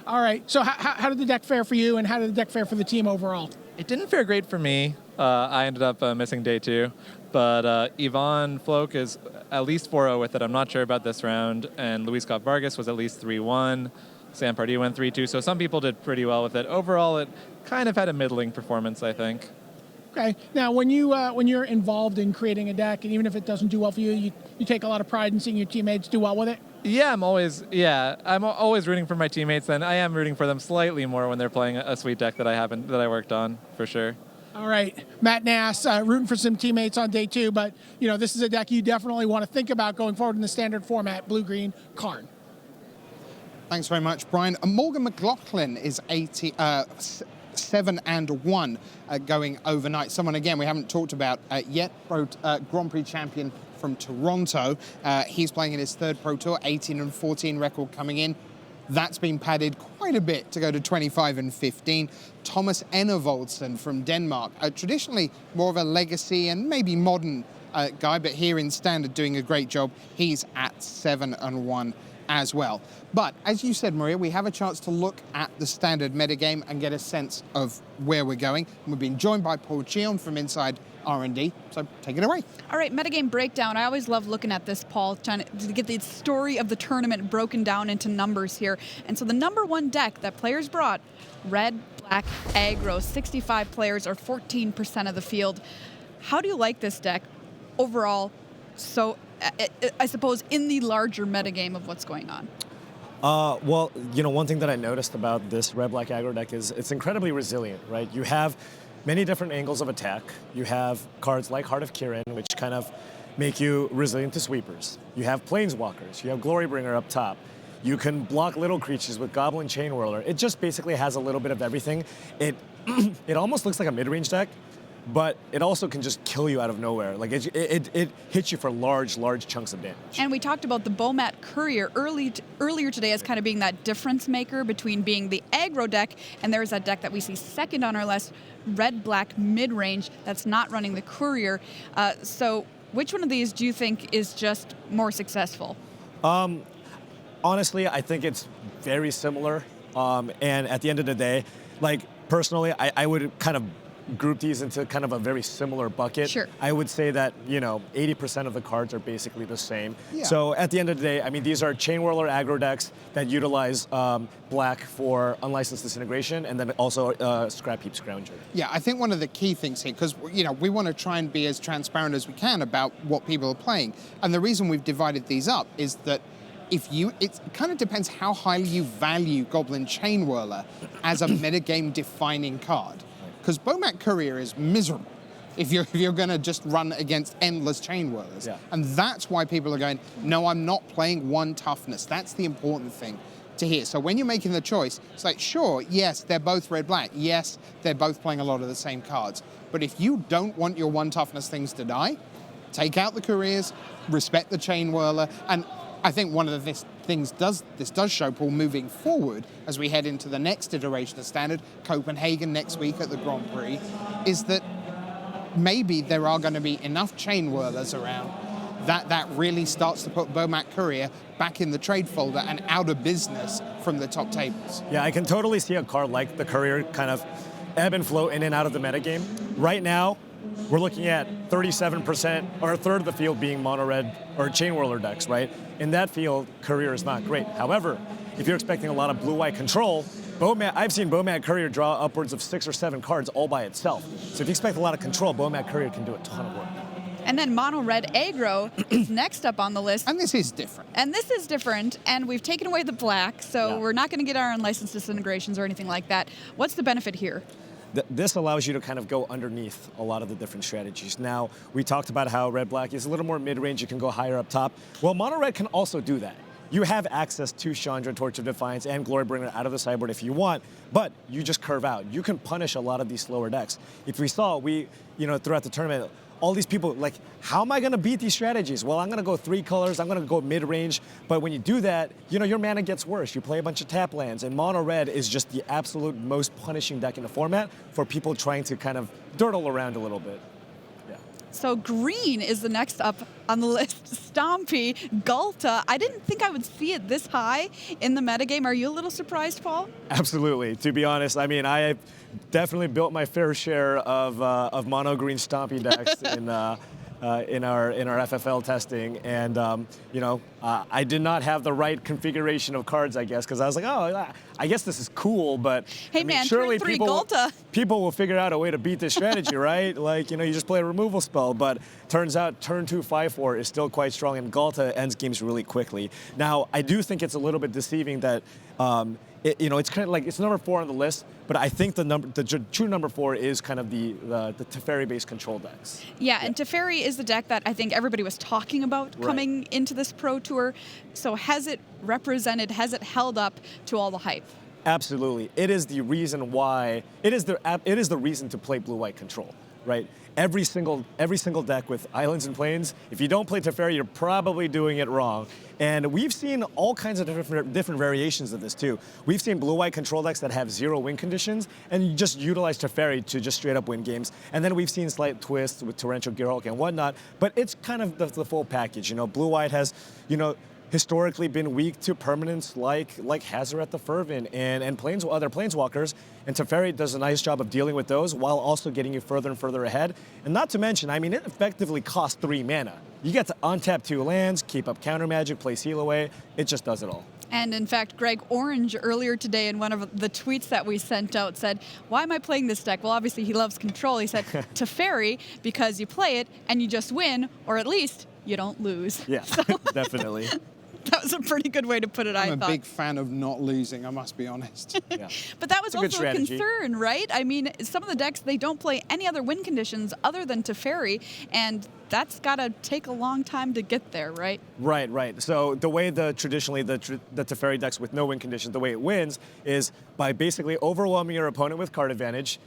All right, so how did the deck fare for you, and how did the deck fare for the team overall? It didn't fare great for me. I ended up missing day 2, but Yvonne Floke is at least 4-0 with it. I'm not sure about this round, and Luis Scott Vargas was at least 3-1. Sam Pardee went 3-2, so some people did pretty well with it. Overall, it kind of had a middling performance, I think. Okay. Now, when you're involved in creating a deck, and even if it doesn't do well for you, you take a lot of pride in seeing your teammates do well with it? Yeah, I'm always rooting for my teammates, and I am rooting for them slightly more when they're playing a sweet deck that I worked on, for sure. All right. Matt Nass, rooting for some teammates on day 2, but, this is a deck you definitely want to think about going forward in the standard format, blue-green, Karn. Thanks very much, Brian. Morgan McLaughlin is 7-1 going overnight. Someone, again, we haven't talked about yet, Grand Prix champion from Toronto. He's playing in his 3rd Pro Tour, 18-14 record coming in. That's been padded quite a bit to go to 25-15. Thomas Enervoldsen from Denmark, traditionally more of a legacy and maybe modern guy, but here in standard doing a great job. He's at 7-1 as well. But as you said, Maria, we have a chance to look at the standard metagame and get a sense of where we're going. And we've been joined by Paul Cheon from Inside R&D, so take it away. All right, Metagame Breakdown. I always love looking at this, Paul, trying to get the story of the tournament broken down into numbers here. And so the number 1 deck that players brought, Red-Black Aggro, 65 players or 14% of the field. How do you like this deck overall? So I suppose in the larger metagame of what's going on. Well, one thing that I noticed about this Red-Black Aggro deck is it's incredibly resilient, right? You have many different angles of attack. You have cards like Heart of Kirin, which kind of make you resilient to sweepers. You have Planeswalkers. You have Glorybringer up top. You can block little creatures with Goblin Chainwhirler. It just basically has a little bit of everything. It almost looks like a mid-range deck, but it also can just kill you out of nowhere. Like it hits you for large chunks of damage. And we talked about the Bomat Courier earlier today as kind of being that difference maker between being the aggro deck, and there's that deck that we see second on our list, Red-Black Midrange, that's not running the Courier. So which one of these do you think is just more successful? Honestly, I think it's very similar. And at the end of the day, like personally, I would kind of group these into kind of a very similar bucket. Sure. I would say that, 80% of the cards are basically the same. Yeah. So at the end of the day, I mean, these are Chainwhirler aggro decks that utilize black for unlicensed disintegration and then also Scrap Heap Scrounger. Yeah, I think one of the key things here, because, we want to try and be as transparent as we can about what people are playing. And the reason we've divided these up is that it kind of depends how highly you value Goblin Chainwhirler as a metagame defining card. Because Bomat Courier is miserable if you're going to just run against endless Chainwhirlers. Yeah. And that's why people are going, no, I'm not playing 1 toughness. That's the important thing to hear. So when you're making the choice, it's like, sure, yes, they're both red-black. Yes, they're both playing a lot of the same cards. But if you don't want your 1 toughness things to die, take out the Couriers, respect the Chainwhirler, and I think one of the this does show, Paul, moving forward as we head into the next iteration of Standard, Copenhagen next week at the Grand Prix, is that maybe there are going to be enough Chainwhirlers around that really starts to put Bomat Courier back in the trade folder and out of business from the top tables. Yeah, I can totally see a card like the Courier kind of ebb and flow in and out of the metagame. Right now, we're looking at 37% or a third of the field being mono red or Chainwhirler decks, right? In that field, Courier is not great. However, if you're expecting a lot of blue-white control, I've seen Bomat Courier draw upwards of 6 or 7 cards all by itself. So if you expect a lot of control, Bomat Courier can do a ton of work. And then mono red aggro is next up on the list. And this is different. And we've taken away the black, so we're not going to get our unlicensed disintegrations or anything like that. What's the benefit here? This allows you to kind of go underneath a lot of the different strategies. Now, we talked about how red-black is a little more mid-range. You can go higher up top. Well, mono-red can also do that. You have access to Chandra, Torch of Defiance, and Glorybringer out of the sideboard if you want, but you just curve out. You can punish a lot of these slower decks. If we saw, throughout the tournament, all these people, like, how am I going to beat these strategies? Well, I'm going to go 3 colors. I'm going to go mid-range. But when you do that, your mana gets worse. You play a bunch of tap lands. And mono-red is just the absolute most punishing deck in the format for people trying to kind of dirtle around a little bit. Yeah. So green is the next up on the list. Stompy, Gulta. I didn't think I would see it this high in the metagame. Are you a little surprised, Paul? Absolutely. To be honest, I mean, I definitely built my fair share of mono green Stompy decks in our FFL testing, and I did not have the right configuration of cards, I guess, because I was like, oh, I guess this is cool, but hey, man, surely turn 3 Gulta. People will figure out a way to beat this strategy, right? Like, you just play a removal spell, but turns out turn 2 5/4 is still quite strong, and Gulta ends games really quickly. Now, I do think it's a little bit deceiving that it's kind of like it's number 4 on the list, but I think the true number 4 is kind of the Teferi-based control decks. Yeah, and Teferi is the deck that I think everybody was talking about coming into this Pro Tour. So has it held up to all the hype? Absolutely. It is the reason why, it is the reason to play blue-white control, right? Every single deck with islands and plains, if you don't play Teferi, you're probably doing it wrong. And we've seen all kinds of different variations of this too. We've seen blue-white control decks that have 0 win conditions, and you just utilize Teferi to just straight up win games. And then we've seen slight twists with Torrential Gearhulk and whatnot, but it's kind of the full package. Blue-white has, historically been weak to permanents like Hazoret the Fervent and other Planeswalkers, and Teferi does a nice job of dealing with those while also getting you further and further ahead. And not to mention, I mean, it effectively costs 3 mana. You get to untap 2 lands, keep up counter magic, play Seal Away. It just does it all. And in fact, Greg Orange earlier today in one of the tweets that we sent out said, why am I playing this deck? Well, obviously he loves control. He said, Teferi, because you play it and you just win, or at least you don't lose. Yeah, definitely. That was a pretty good way to put it, I thought. I'm a big fan of not losing, I must be honest. Yeah. But that was also a strategy. concern, right? I mean, some of the decks, they don't play any other win conditions other than Teferi, and that's got to take a long time to get there, right? Right. So the way traditionally the Teferi decks with no win conditions, the way it wins is by basically overwhelming your opponent with card advantage.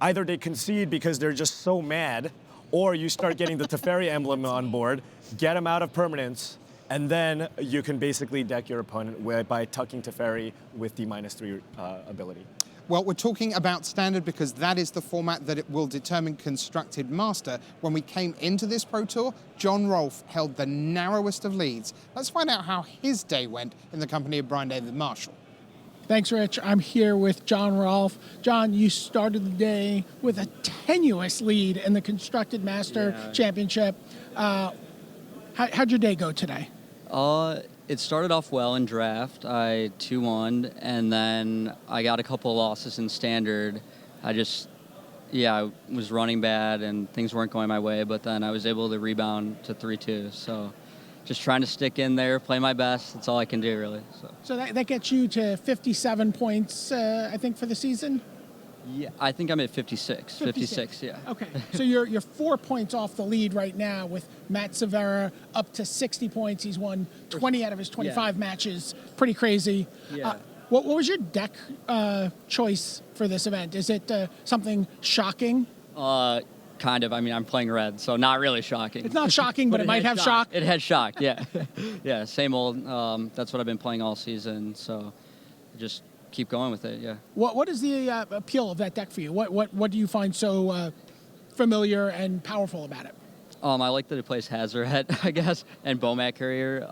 Either they concede because they're just so mad, or you start getting the Teferi emblem on board, get them out of permanence, and then you can basically deck your opponent by tucking Teferi with the -3 ability. Well, we're talking about Standard because that is the format that it will determine Constructed Master. When we came into this Pro Tour, John Rolfe held the narrowest of leads. Let's find out how his day went in the company of Brian David Marshall. Thanks, Rich. I'm here with John Rolfe. John, you started the day with a tenuous lead in the Constructed Master Championship. How'd your day go today? It started off well in draft. I 2-1, and then I got a couple of losses in standard. I was running bad, and things weren't going my way, but then I was able to rebound to 3-2. So just trying to stick in there, play my best. That's all I can do, really. So that gets you to 57 points, I think, for the season? Yeah, I think I'm at 56. 56, yeah. Okay, so you're 4 points off the lead right now with Matt Severa up to 60 points. He's won 20 out of his 25 matches. Pretty crazy. Yeah. What was your deck choice for this event? Is it something shocking? kind of. I mean, I'm playing red, so not really shocking. It's not shocking, but it might have shock. It has shock, yeah. Yeah, same old. That's what I've been playing all season, so just keep going with it, yeah. What is the appeal of that deck for you? What do you find so familiar and powerful about it? I like that it plays Hazoret, I guess, and Bomat Courier.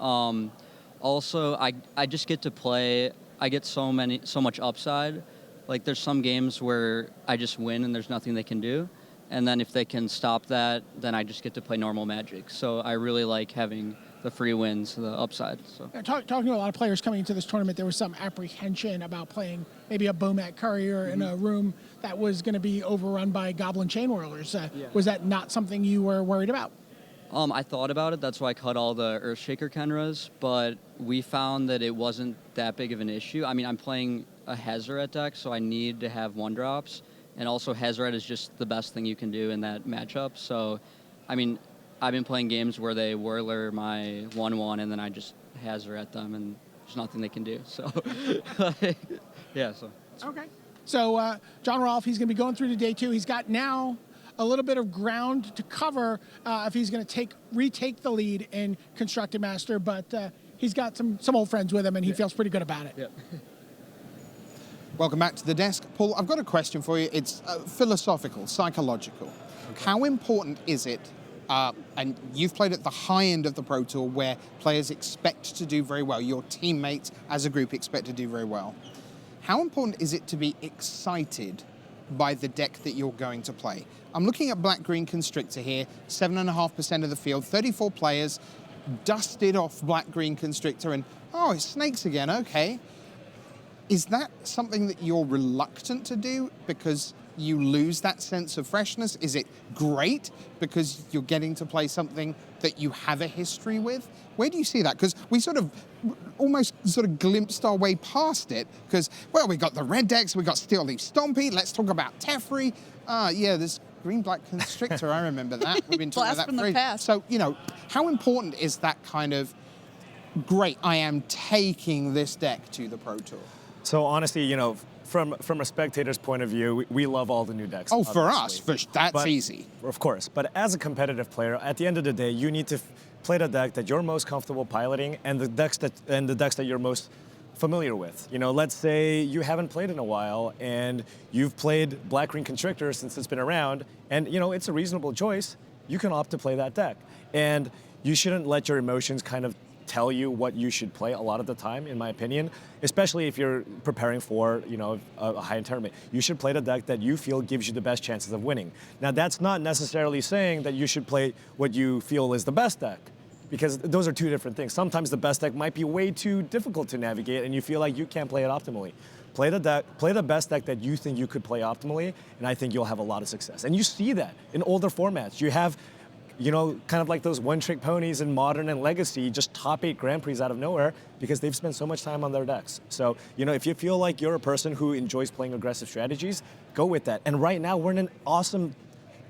Also, I just get to play. I get so much upside. Like, there's some games where I just win and there's nothing they can do. And then if they can stop that, then I just get to play normal Magic. So I really like having the free wins, the upside. So Talking to a lot of players coming into this tournament, there was some apprehension about playing maybe a Bomat Courier in a room that was going to be overrun by Goblin Chainwhirlers. Was that not something you were worried about? I thought about it. That's why I cut all the Earthshaker Kenras, but we found that it wasn't that big of an issue. I mean, I'm playing a Hazoret deck, so I need to have 1-drops, and also Hazoret is just the best thing you can do in that matchup. So, I mean, I've been playing games where they Whirler my 1/1, and then I just Hazoret them, and there's nothing they can do. So, yeah. So. Okay. So John Rolfe, he's going to be going through to day 2. He's got now a little bit of ground to cover if he's going to retake the lead in Constructed Master, but he's got some old friends with him, and he feels pretty good about it. Yeah. Welcome back to the desk. Paul, I've got a question for you. It's philosophical, psychological. Okay. How important is it, and you've played at the high end of the Pro Tour where players expect to do very well, your teammates as a group expect to do very well. How important is it to be excited by the deck that you're going to play? I'm looking at Black-Green Constrictor here, 7.5% of the field, 34 players, dusted off Black-Green Constrictor, and oh, it's snakes again, okay. Is that something that you're reluctant to do because you lose that sense of freshness? Is it great because you're getting to play something that you have a history with? Where do you see that? Because we almost glimpsed our way past it because, well, we got the red decks, we got Steel Leaf Stompy, let's talk about Teferi. Yeah, there's Green-Black Constrictor, I remember that. We've been talking about that from the past. So, how important is that kind of, great, I am taking this deck to the Pro Tour? So honestly, from a spectator's point of view, we love all the new decks. Oh, for us, that's easy. Of course, but as a competitive player, at the end of the day, you need to play the deck that you're most comfortable piloting and the decks that you're most familiar with. Let's say you haven't played in a while and you've played Black-Green Constrictor since it's been around, and it's a reasonable choice. You can opt to play that deck, and you shouldn't let your emotions kind of tell you what you should play a lot of the time, in my opinion, especially if you're preparing for, a high-end tournament. You should play the deck that you feel gives you the best chances of winning. Now, that's not necessarily saying that you should play what you feel is the best deck, because those are two different things. Sometimes the best deck might be way too difficult to navigate, and you feel like you can't play it optimally. Play the best deck that you think you could play optimally, and I think you'll have a lot of success. And you see that in older formats. You have kind of like those one-trick ponies in Modern and Legacy, just top 8 Grand Prix out of nowhere because they've spent so much time on their decks. So, if you feel like you're a person who enjoys playing aggressive strategies, go with that. And right now, we're in an awesome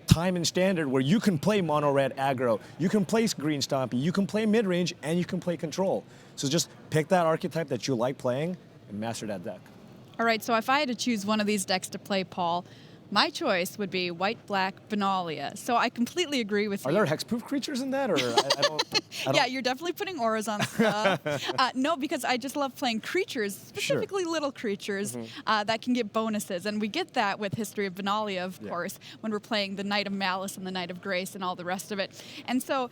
time in Standard where you can play mono-red aggro, you can play green stompy, you can play mid-range, and you can play control. So just pick that archetype that you like playing and master that deck. All right, so if I had to choose one of these decks to play, Paul, my choice would be White-Black Benalia. So I completely agree with you. Are there hexproof creatures in that, or I don't? Yeah, you're definitely putting auras on stuff. No, because I just love playing creatures, specifically little creatures that can get bonuses. And we get that with History of Benalia, of course, when we're playing the Knight of Malice and the Knight of Grace and all the rest of it. And so,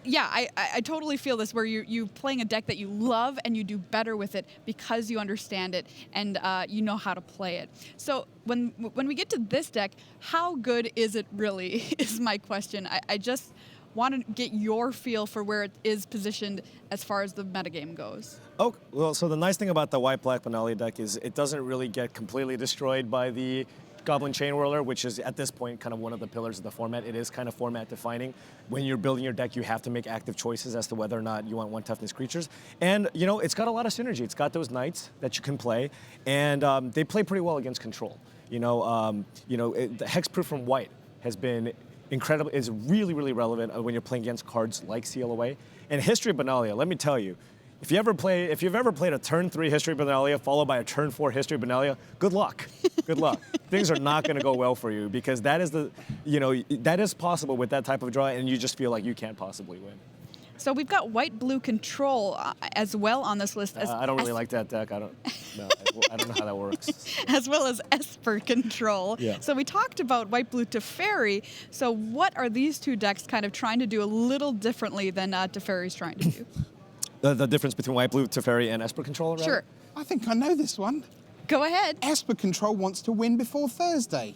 yeah, I totally feel this, where you playing a deck that you love and you do better with it because you understand it and you know how to play it. So when we get to this deck, how good is it really is my question. I just want to get your feel for where it is positioned as far as the metagame goes. Oh, well, so the nice thing about the White-Black Benalia deck is it doesn't really get completely destroyed by the Goblin Chainwhirler, which is at this point kind of one of the pillars of the format. It is kind of format defining. When you're building your deck, you have to make active choices as to whether or not you want 1 toughness creatures. And it's got a lot of synergy. It's got those knights that you can play, and they play pretty well against control. The hexproof from white has been incredible. Is really, really relevant when you're playing against cards like Seal Away. And History of Benalia, let me tell you, if you've ever played a turn 3 History of Benalia followed by a turn 4 History of Benalia, good luck. good luck. Things are not going to go well for you because that is that is possible with that type of draw, and you just feel like you can't possibly win. So we've got white-blue control as well on this list. I don't really like that deck. I don't know how that works. As well as Esper Control. Yeah. So we talked about white-blue Teferi. So what are these two decks kind of trying to do a little differently than Teferi's trying to do? The difference between white-blue Teferi and Esper Control, right? Sure. I think I know this one. Go ahead. Esper Control wants to win before Thursday.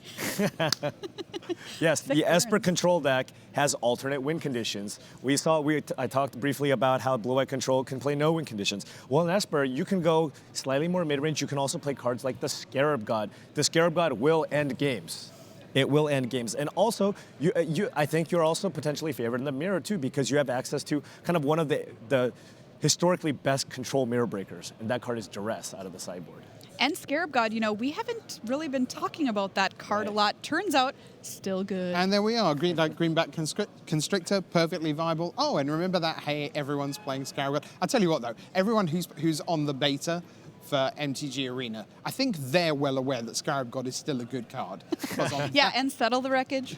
Yes, the Esper Control deck has alternate win conditions. I talked briefly about how Blue-White Control can play no win conditions. Well, in Esper, you can go slightly more mid-range. You can also play cards like the Scarab God. The Scarab God will end games. It will end games. And also, I think you're also potentially favored in the mirror, too, because you have access to kind of one of the historically best control mirror breakers, and that card is Duress out of the sideboard. And Scarab God, we haven't really been talking about that card a lot. Turns out, still good. And there we are, Greenback Constrictor, perfectly viable. Oh, and remember that, hey, everyone's playing Scarab God. I'll tell you what, though, everyone who's on the beta for MTG Arena, I think they're well aware that Scarab God is still a good card. Yeah, and Settle the Wreckage.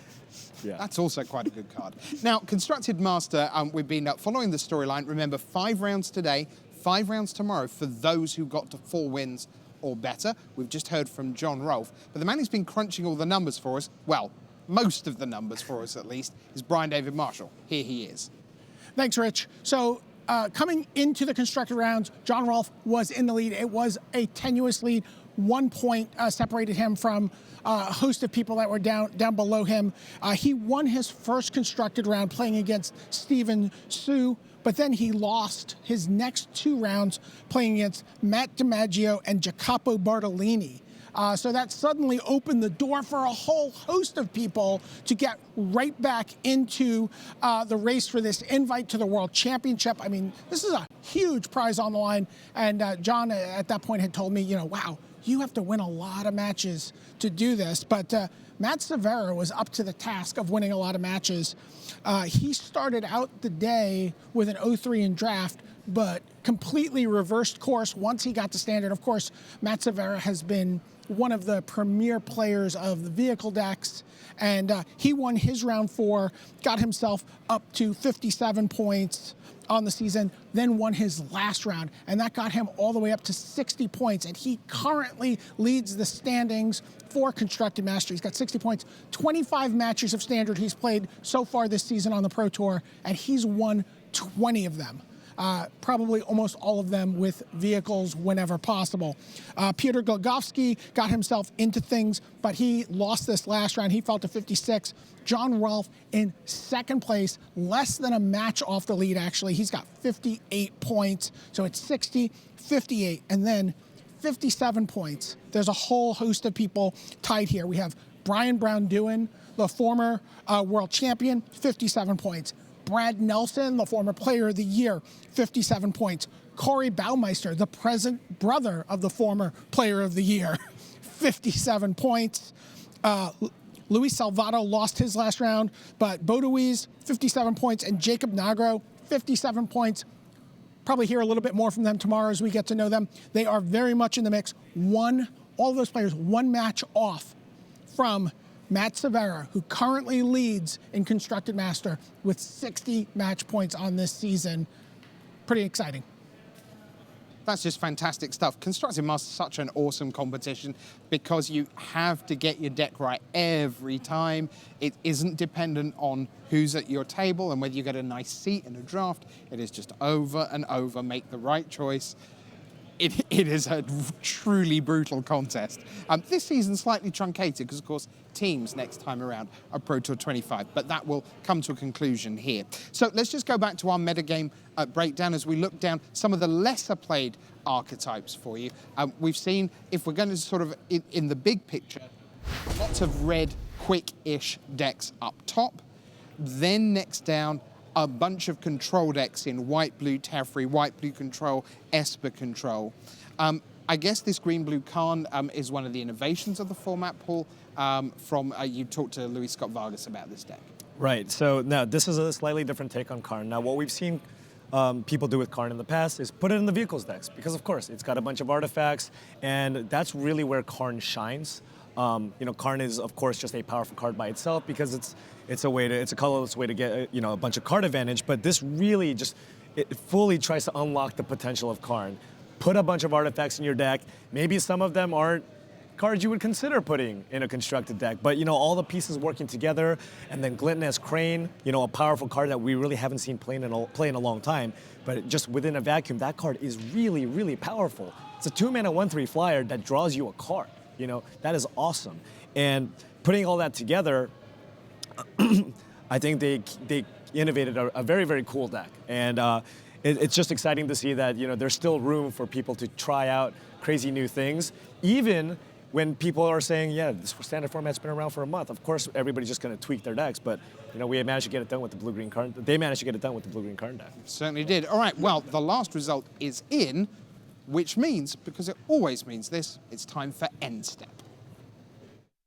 Yeah. That's also quite a good card. Now, Constructed Master, we've been following the storyline. Remember, 5 rounds today, 5 rounds tomorrow for those who got to 4 wins or better. We've just heard from John Rolfe, but the man who's been crunching all the numbers for us, well, most of the numbers for us at least, is Brian David Marshall. Here he is. Thanks, Rich. So coming into the constructed rounds, John Rolfe was in the lead. It was a tenuous lead. 1 point separated him from a host of people that were down below him. He won his first constructed round playing against Steven Su, but then he lost his next 2 rounds playing against Matt DiMaggio and Jacopo Bartolini. So that suddenly opened the door for a whole host of people to get right back into the race for this invite to the World Championship. I mean, this is a huge prize on the line. And John at that point had told me, wow, you have to win a lot of matches to do this. But Matt Severa was up to the task of winning a lot of matches. He started out the day with an 0-3 in draft, but completely reversed course once he got to standard. Of course, Matt Severa has been one of the premier players of the vehicle decks, and he won his round 4, got himself up to 57 points on the season, then won his last round, and that got him all the way up to 60 points, and he currently leads the standings for Constructed Master. He's got 60 points, 25 matches of standard he's played so far this season on the Pro Tour, and he's won 20 of them. Probably almost all of them with vehicles whenever possible. Piotr Glogowski got himself into things, but he lost this last round. He fell to 56. John Rolfe in second place, less than a match off the lead, actually. He's got 58 points, so it's 60, 58, and then 57 points. There's a whole host of people tied here. We have Brian Brown-Duin, the former world champion, 57 points. Brad Nelson, the former player of the year, 57 points. Corey Baumeister, the present brother of the former player of the year, 57 points. Luis Salvato lost his last round, but Bodoise, 57 points, and Jacob Nagro, 57 points. Probably hear a little bit more from them tomorrow as we get to know them. They are very much in the mix. All those players, 1 match off from Matt Severa, who currently leads in Constructed Master with 60 match points on this season. Pretty exciting. That's just fantastic stuff. Constructed Master is such an awesome competition because you have to get your deck right every time. It isn't dependent on who's at your table and whether you get a nice seat in a draft. It is just over and over, make the right choice. It is a truly brutal contest. This season's slightly truncated because, of course, teams next time around are Pro Tour 25, but that will come to a conclusion here. So let's just go back to our metagame breakdown as we look down some of the lesser played archetypes for you. We've seen, if we're going to sort of, in the big picture, lots of red, quick-ish decks up top. Then next down, a bunch of control decks in white-blue Teferi, white-blue Control, Esper Control. I guess this green-blue Khan is one of the innovations of the format, Paul. You talked to Louis Scott Vargas about this deck. Right, so now this is a slightly different take on Karn. Now what we've seen people do with Karn in the past is put it in the vehicles decks because of course it's got a bunch of artifacts and that's really where Karn shines. Karn is of course just a powerful card by itself because it's a colorless way to get a bunch of card advantage. But this really it fully tries to unlock the potential of Karn. Put a bunch of artifacts in your deck. Maybe some of them aren't cards you would consider putting in a constructed deck, but all the pieces working together, and then Glinton's Crane, a powerful card that we really haven't seen play in a long time, but just within a vacuum, that card is really, really powerful. It's a 2-mana 1/3 flyer that draws you a card. That is awesome. And putting all that together, I think they innovated a very, very cool deck. And it's just exciting to see that there's still room for people to try out crazy new things, even when people are saying, yeah, this standard format's been around for a month. Of course, everybody's just going to tweak their decks, but we managed to get it done with the blue-green card. They managed to get it done with the blue-green card deck. Certainly did. All right, well, the last result is in, which means, because it always means this, it's time for end step.